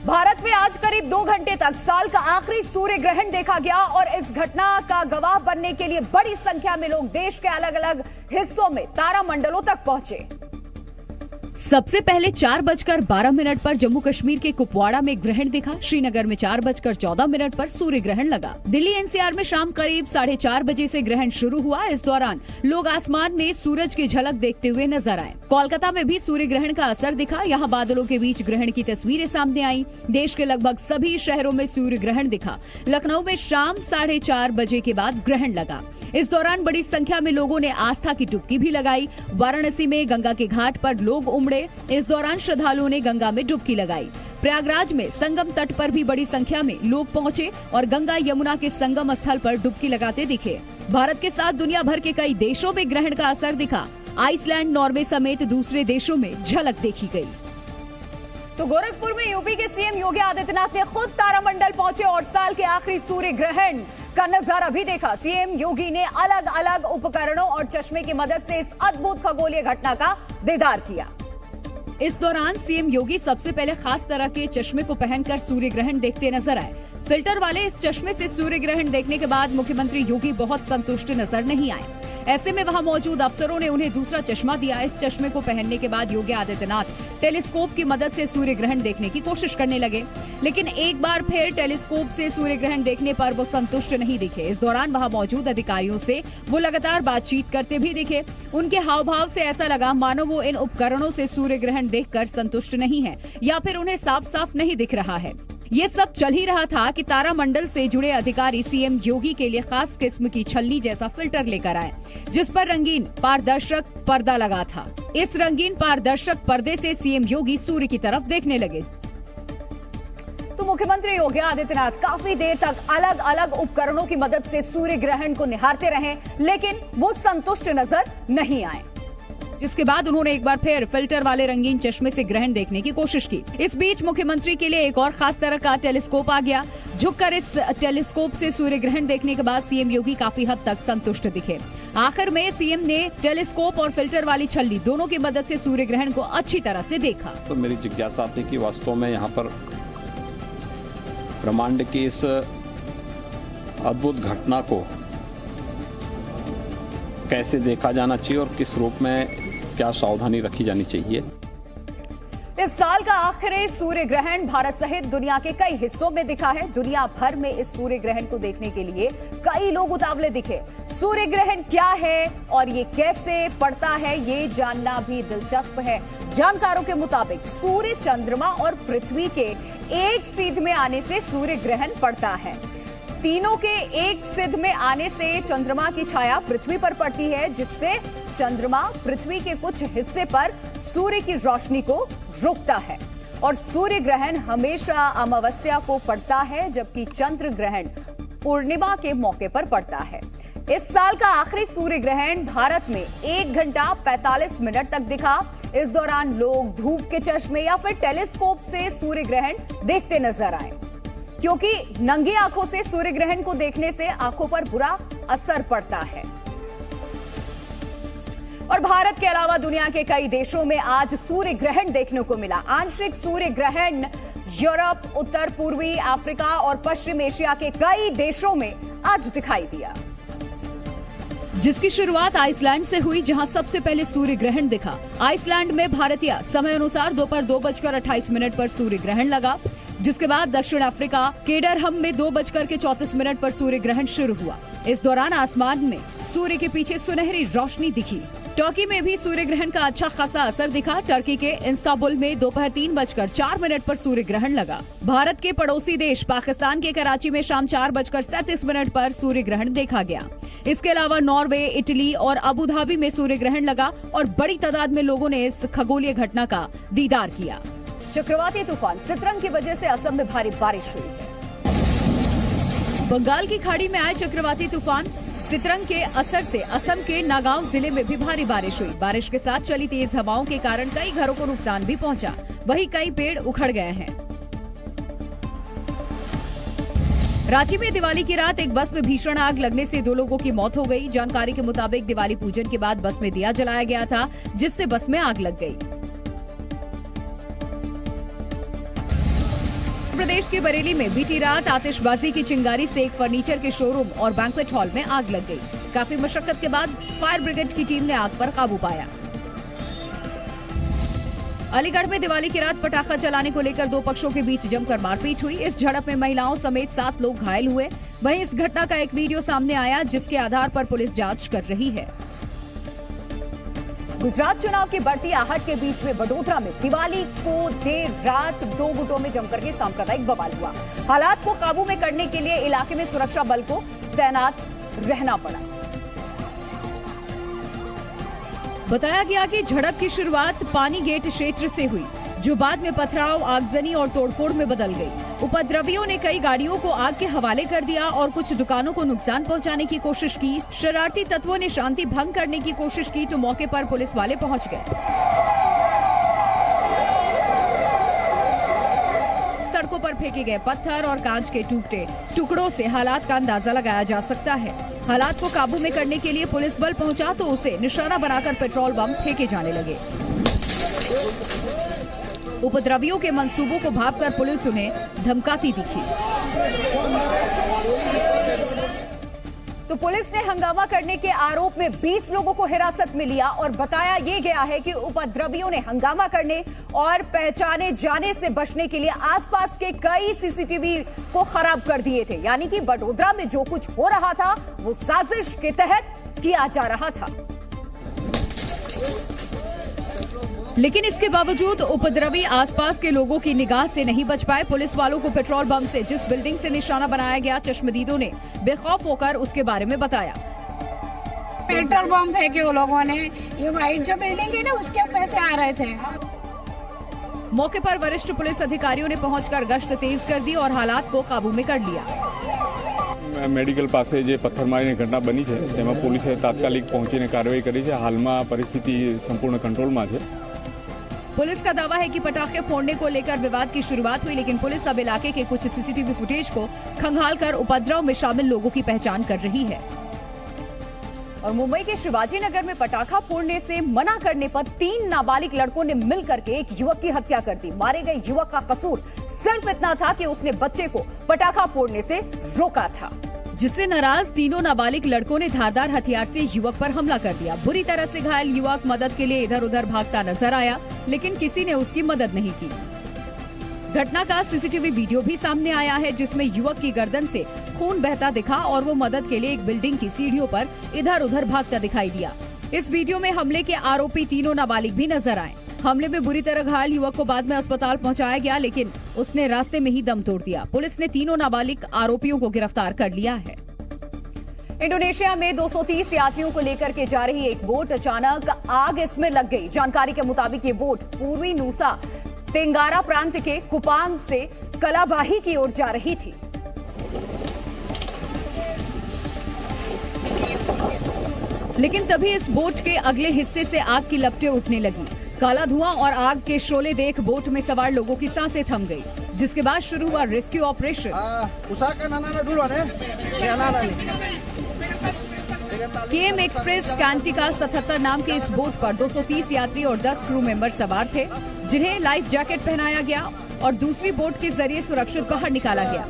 भारत में आज करीब 2 घंटे तक साल का आखिरी सूर्य ग्रहण देखा गया और इस घटना का गवाह बनने के लिए बड़ी संख्या में लोग देश के अलग अलग हिस्सों में तारामंडलों तक पहुंचे। सबसे पहले 4:12 पर जम्मू कश्मीर के कुपवाड़ा में ग्रहण दिखा। श्रीनगर में 4:14 पर सूर्य ग्रहण लगा। दिल्ली एनसीआर में शाम करीब 4:30 बजे से ग्रहण शुरू हुआ। इस दौरान लोग आसमान में सूरज की झलक देखते हुए नजर आए। कोलकाता में भी सूर्य ग्रहण का असर दिखा। यहाँ बादलों के बीच ग्रहण की तस्वीरें सामने आई। देश के लगभग सभी शहरों में सूर्य ग्रहण दिखा। लखनऊ में शाम 4:30 बजे के बाद ग्रहण लगा। इस दौरान बड़ी संख्या में लोगों ने आस्था की डुबकी भी लगाई। वाराणसी में गंगा के घाट पर लोग उमड़े। इस दौरान श्रद्धालुओं ने गंगा में डुबकी लगाई। प्रयागराज में संगम तट पर भी बड़ी संख्या में लोग पहुंचे और गंगा यमुना के संगम स्थल पर डुबकी लगाते दिखे। भारत के साथ दुनिया भर के कई देशों में ग्रहण का असर दिखा। आइसलैंड, नॉर्वे समेत दूसरे देशों में झलक देखी गई। तो गोरखपुर में यूपी के सीएम योगी आदित्यनाथ ने खुद तारामंडल पहुंचे और साल के आखिरी सूर्य ग्रहण का नजारा भी देखा। सीएम योगी ने अलग अलग उपकरणों और चश्मे की मदद से इस अद्भुत खगोलीय घटना का दीदार किया। इस दौरान सीएम योगी सबसे पहले खास तरह के चश्मे को पहनकर सूर्य ग्रहण देखते नजर आए। फिल्टर वाले इस चश्मे से सूर्य ग्रहण देखने के बाद मुख्यमंत्री योगी बहुत संतुष्ट नजर नहीं आए। ऐसे में वहां मौजूद अफसरों ने उन्हें दूसरा चश्मा दिया। इस चश्मे को पहनने के बाद योगी आदित्यनाथ टेलीस्कोप की मदद से सूर्य ग्रहण देखने की कोशिश करने लगे, लेकिन एक बार फिर टेलीस्कोप से सूर्य ग्रहण देखने पर वो संतुष्ट नहीं दिखे। इस दौरान वहां मौजूद अधिकारियों से वो लगातार बातचीत करते भी दिखे। उनके हाव भाव से ऐसा लगा मानो वो इन उपकरणों से सूर्य ग्रहण देखकर संतुष्ट नहीं है या फिर उन्हें साफ साफ नहीं दिख रहा है। ये सब चल ही रहा था कि तारामंडल से जुड़े अधिकारी सीएम योगी के लिए खास किस्म की छल्ली जैसा फिल्टर लेकर आए, जिस पर रंगीन पारदर्शक पर्दा लगा था। इस रंगीन पारदर्शक पर्दे से सीएम योगी सूर्य की तरफ देखने लगे। तो मुख्यमंत्री योगी आदित्यनाथ काफी देर तक अलग अलग उपकरणों की मदद से सूर्य ग्रहण को निहारते रहे, लेकिन वो संतुष्ट नजर नहीं आए, जिसके बाद उन्होंने एक बार फिर फिल्टर वाले रंगीन चश्मे से ग्रहण देखने की कोशिश की। इस बीच मुख्यमंत्री के लिए एक और खास तरह का टेलीस्कोप आ गया। झुककर इस टेलीस्कोप से सूर्य ग्रहण देखने के बाद सीएम योगी काफी हद तक संतुष्ट दिखे। आखिर में सीएम ने टेलीस्कोप और फिल्टर वाली छल्ली दोनों की मदद से सूर्य ग्रहण को अच्छी तरह से देखा। तो मेरी जिज्ञासा थी कि वास्तव में यहाँ पर ब्रह्मांड की इस अद्भुत घटना को कैसे देखा जाना चाहिए और किस रूप में क्या सावधानी रखी जानी चाहिए। इस साल का आखिरी सूर्य ग्रहण भारत सहित दुनिया के कई हिस्सों में दिखा है। दुनिया भर में इस सूर्य ग्रहण को देखने के लिए कई लोग उतावले दिखे। सूर्य ग्रहण क्या है और ये कैसे पड़ता है, ये जानना भी दिलचस्प है। जानकारों के मुताबिक सूर्य, चंद्रमा और पृथ्वी के एक सीध में आने से सूर्य ग्रहण पड़ता है। तीनों के एक सिध में आने से चंद्रमा की छाया पृथ्वी पर पड़ती है, जिससे चंद्रमा पृथ्वी के कुछ हिस्से पर सूर्य की रोशनी को रोकता है और सूर्य ग्रहण हमेशा अमावस्या को पड़ता है, जबकि चंद्र ग्रहण पूर्णिमा के मौके पर पड़ता है। इस साल का आखिरी सूर्य ग्रहण भारत में 1 घंटा 45 मिनट तक दिखा। इस दौरान लोग धूप के चश्मे या फिर टेलीस्कोप से सूर्य ग्रहण देखते नजर आए, क्योंकि नंगी आंखों से सूर्य ग्रहण को देखने से आंखों पर बुरा असर पड़ता है। और भारत के अलावा दुनिया के कई देशों में आज सूर्य ग्रहण देखने को मिला। आंशिक सूर्य ग्रहण यूरोप, उत्तर पूर्वी अफ्रीका और पश्चिम एशिया के कई देशों में आज दिखाई दिया, जिसकी शुरुआत आइसलैंड से हुई, जहां सबसे पहले सूर्य ग्रहण दिखा। आइसलैंड में भारतीय समय अनुसार दोपहर 2:28 पर सूर्य ग्रहण लगा, जिसके बाद दक्षिण अफ्रीका केडरहम में 2:34 पर सूर्य ग्रहण शुरू हुआ। इस दौरान आसमान में सूर्य के पीछे सुनहरी रोशनी दिखी। टर्की में भी सूर्य ग्रहण का अच्छा खासा असर दिखा। टर्की के इस्तांबुल में दोपहर 3:04 पर सूर्य ग्रहण लगा। भारत के पड़ोसी देश पाकिस्तान के कराची में शाम 4:37 पर सूर्य ग्रहण देखा गया। इसके अलावा नॉर्वे, इटली और अबू धाबी में सूर्य ग्रहण लगा और बड़ी तादाद में लोगों ने इस खगोलीय घटना का दीदार किया। चक्रवाती तूफान सितरंग की वजह से असम में भारी बारिश हुई है। बंगाल की खाड़ी में आए चक्रवाती तूफान सितरंग के असर से असम के नागांव जिले में भी भारी बारिश हुई। बारिश के साथ चली तेज हवाओं के कारण कई घरों को नुकसान भी पहुंचा, वहीं कई पेड़ उखड़ गए हैं। रांची में दिवाली की रात एक बस में भीषण आग लगने से 2 लोगों की मौत हो गई। जानकारी के मुताबिक दिवाली पूजन के बाद बस में दिया जलाया गया था, जिससे बस में आग लग गई। उत्तर प्रदेश के बरेली में बीती रात आतिशबाजी की चिंगारी से एक फर्नीचर के शोरूम और बैंक्वेट हॉल में आग लग गई। काफी मशक्कत के बाद फायर ब्रिगेड की टीम ने आग पर काबू पाया। अलीगढ़ में दिवाली की रात पटाखा चलाने को लेकर दो पक्षों के बीच जमकर मारपीट हुई। इस झड़प में महिलाओं समेत 7 लोग घायल हुए। वहीं इस घटना का एक वीडियो सामने आया, जिसके आधार पर पुलिस जांच कर रही है। गुजरात चुनाव की बढ़ती आहट के बीच में वडोदरा में दिवाली को देर रात 2 गुटों में जमकर के सांप्रदायिक बवाल हुआ। हालात को काबू में करने के लिए इलाके में सुरक्षा बल को तैनात रहना पड़ा। बताया गया कि झड़प की शुरुआत पानी गेट क्षेत्र से हुई, जो बाद में पथराव, आगजनी और तोड़फोड़ में बदल गई। उपद्रवियों ने कई गाड़ियों को आग के हवाले कर दिया और कुछ दुकानों को नुकसान पहुंचाने की कोशिश की। शरारती तत्वों ने शांति भंग करने की कोशिश की तो मौके पर पुलिस वाले पहुंच गए। सड़कों पर फेंके गए पत्थर और कांच के टूटे टुकड़ों से हालात का अंदाजा लगाया जा सकता है। हालात को काबू में करने के लिए पुलिस बल पहुंचा तो उसे निशाना बनाकर पेट्रोल बम फेंके जाने लगे। उपद्रवियों के मंसूबों को भांपकर पुलिस उन्हें धमकाती दिखी। तो पुलिस ने हंगामा करने के आरोप में 20 लोगों को हिरासत में लिया और बताया ये गया है कि उपद्रवियों ने हंगामा करने और पहचाने जाने से बचने के लिए आसपास के कई सीसीटीवी को खराब कर दिए थे। यानी कि वडोदरा में जो कुछ हो रहा था वो साजिश के तहत किया जा रहा था। लेकिन इसके बावजूद उपद्रवी आसपास के लोगों की निगाह से नहीं बच पाए। पुलिस वालों को पेट्रोल बम से जिस बिल्डिंग से निशाना बनाया गया, चश्मदीदों ने बेखौफ होकर उसके बारे में बताया। पेट्रोल बम फेंके वो लोगों ने, ये वाइट जो बिल्डिंग है ना उसके ऊपर से आ रहे थे। मौके पर वरिष्ठ पुलिस अधिकारियों ने पहुंचकर गश्त तेज कर दी और हालात को काबू में कर लिया। मेडिकल પાસે જે પથ્થરમારીની ઘટના બની છે તેમાં પોલીસે તાત્કાલિક પહોંચીને કાર્યવાહી કરી છે। હાલમાં પરિસ્થિતિ સંપૂર્ણ કંટ્રોલમાં છે। पुलिस का दावा है कि पटाखे फोड़ने को लेकर विवाद की शुरुआत हुई, लेकिन पुलिस अब इलाके के कुछ सीसीटीवी फुटेज को खंगालकर उपद्रव में शामिल लोगों की पहचान कर रही है। और मुंबई के शिवाजी नगर में पटाखा फोड़ने से मना करने पर 3 नाबालिग लड़कों ने मिलकर के एक युवक की हत्या कर दी। मारे गए युवक का कसूर सिर्फ इतना था कि उसने बच्चे को पटाखा फोड़ने से रोका था, जिससे नाराज तीनों नाबालिग लड़कों ने धारदार हथियार से युवक पर हमला कर दिया। बुरी तरह से घायल युवक मदद के लिए इधर उधर भागता नजर आया, लेकिन किसी ने उसकी मदद नहीं की। घटना का सीसीटीवी वीडियो भी सामने आया है, जिसमें युवक की गर्दन से खून बहता दिखा और वो मदद के लिए एक बिल्डिंग की सीढ़ियों पर इधर उधर भागता दिखाई दिया। इस वीडियो में हमले के आरोपी तीनों नाबालिग भी नजर आए। हमले में बुरी तरह घायल युवक को बाद में अस्पताल पहुंचाया गया, लेकिन उसने रास्ते में ही दम तोड़ दिया। पुलिस ने तीनों नाबालिग आरोपियों को गिरफ्तार कर लिया है। इंडोनेशिया में 230 यात्रियों को लेकर के जा रही एक बोट अचानक आग इसमें लग गई। जानकारी के मुताबिक ये बोट पूर्वी नुसा तेंगारा प्रांत के कुपांग से कलाबाही की ओर जा रही थी। लेकिन तभी इस बोट के अगले हिस्से से आग की लपटें उठने लगी। काला धुआं और आग के शोले देख बोट में सवार लोगों की सांसें थम गई, जिसके बाद शुरू हुआ रेस्क्यू ऑपरेशन। केएम एक्सप्रेस कैंटिका 77 नाम के इस बोट पर 230 यात्री और 10 क्रू मेंबर सवार थे, जिन्हें लाइफ जैकेट पहनाया गया और दूसरी बोट के जरिए सुरक्षित बाहर निकाला गया।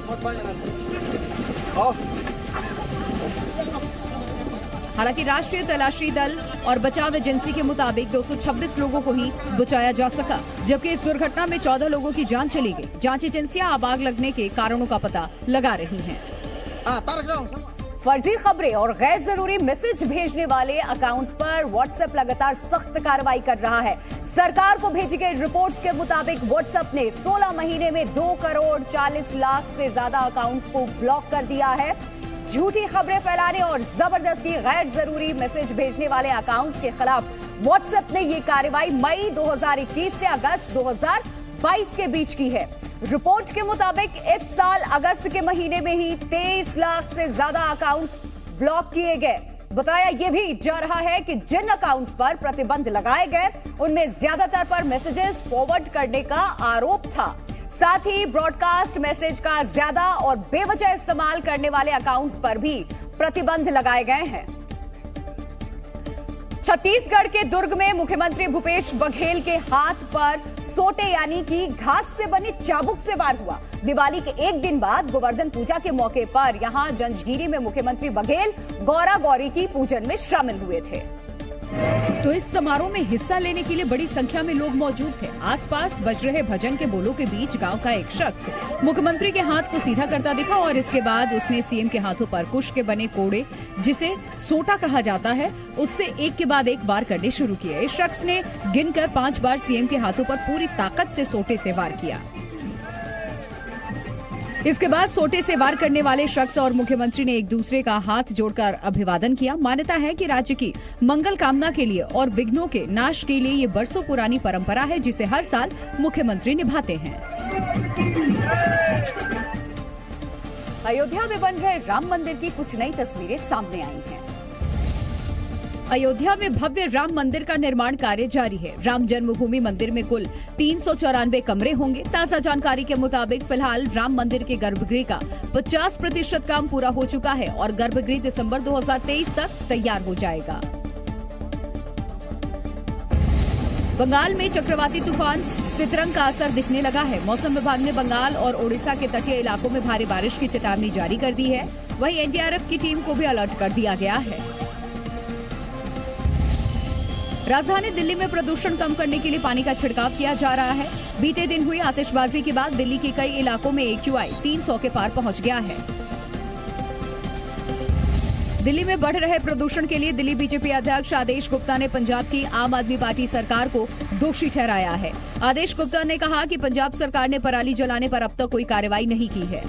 हालांकि राष्ट्रीय तलाशी दल और बचाव एजेंसी के मुताबिक 226 लोगों को ही बचाया जा सका, जबकि इस दुर्घटना में 14 लोगों की जान चली गई। जांच एजेंसियां अब आग लगने के कारणों का पता लगा रही हैं। फर्जी खबरें और गैर जरूरी मैसेज भेजने वाले अकाउंट्स पर व्हाट्सएप लगातार सख्त कार्रवाई कर रहा है। सरकार को भेजी गई रिपोर्ट्स के मुताबिक व्हाट्सएप ने 16 महीने में 2 करोड़ 40 लाख से ज्यादा अकाउंट्स को ब्लॉक कर दिया है। झूठी खबरें फैलाने और जबरदस्ती गैर जरूरी मैसेज भेजने वाले अकाउंट्स के खिलाफ व्हाट्सएप ने ये कार्रवाई मई 2021 से अगस्त 2022 के बीच की है। रिपोर्ट के मुताबिक इस साल अगस्त के महीने में ही 23 लाख से ज्यादा अकाउंट्स ब्लॉक किए गए। बताया यह भी जा रहा है कि जिन अकाउंट्स पर प्रतिबंध लगाए गए उनमें ज्यादातर पर मैसेजेस फॉरवर्ड करने का आरोप था। साथ ही ब्रॉडकास्ट मैसेज का ज्यादा और बेवजह इस्तेमाल करने वाले अकाउंट्स पर भी प्रतिबंध लगाए गए हैं। छत्तीसगढ़ के दुर्ग में मुख्यमंत्री भूपेश बघेल के हाथ पर सोटे यानी कि घास से बने चाबुक से वार हुआ। दिवाली के एक दिन बाद गोवर्धन पूजा के मौके पर यहां जंजगिरी में मुख्यमंत्री बघेल गौरा गौरी की पूजन में शामिल हुए थे। तो इस समारोह में हिस्सा लेने के लिए बड़ी संख्या में लोग मौजूद थे। आसपास बज रहे भजन के बोलों के बीच गांव का एक शख्स मुख्यमंत्री के हाथ को सीधा करता दिखा और इसके बाद उसने सीएम के हाथों पर कुश के बने कोड़े, जिसे सोटा कहा जाता है, उससे एक के बाद एक वार करने शुरू किए। इस शख्स ने गिनकर 5 बार सीएम के हाथों पर पूरी ताकत से सोटे से वार किया। इसके बाद सोटे से वार करने वाले शख्स और मुख्यमंत्री ने एक दूसरे का हाथ जोड़कर अभिवादन किया। मान्यता है कि राज्य की मंगल कामना के लिए और विघ्नों के नाश के लिए ये बरसों पुरानी परंपरा है, जिसे हर साल मुख्यमंत्री निभाते हैं। अयोध्या में बन रहे राम मंदिर की कुछ नई तस्वीरें सामने आई हैं। अयोध्या में भव्य राम मंदिर का निर्माण कार्य जारी है। राम जन्मभूमि मंदिर में कुल 394 कमरे होंगे। ताजा जानकारी के मुताबिक फिलहाल राम मंदिर के गर्भगृह का 50% काम पूरा हो चुका है और गर्भगृह दिसंबर 2023 तक तैयार हो जाएगा। बंगाल में चक्रवाती तूफान सितरंग का असर दिखने लगा है। मौसम विभाग ने बंगाल और ओडिशा के तटीय इलाकों में भारी बारिश की चेतावनी जारी कर दी है। वहीं एनडीआरएफ की टीम को भी अलर्ट कर दिया गया है। राजधानी दिल्ली में प्रदूषण कम करने के लिए पानी का छिड़काव किया जा रहा है। बीते दिन हुई आतिशबाजी के बाद दिल्ली के कई इलाकों में AQI 300 के पार पहुंच गया है। दिल्ली में बढ़ रहे प्रदूषण के लिए दिल्ली बीजेपी अध्यक्ष आदेश गुप्ता ने पंजाब की आम आदमी पार्टी सरकार को दोषी ठहराया है। आदेश गुप्ता ने कहा कि पंजाब सरकार ने पराली जलाने पर अब तक कोई कार्रवाई नहीं की है।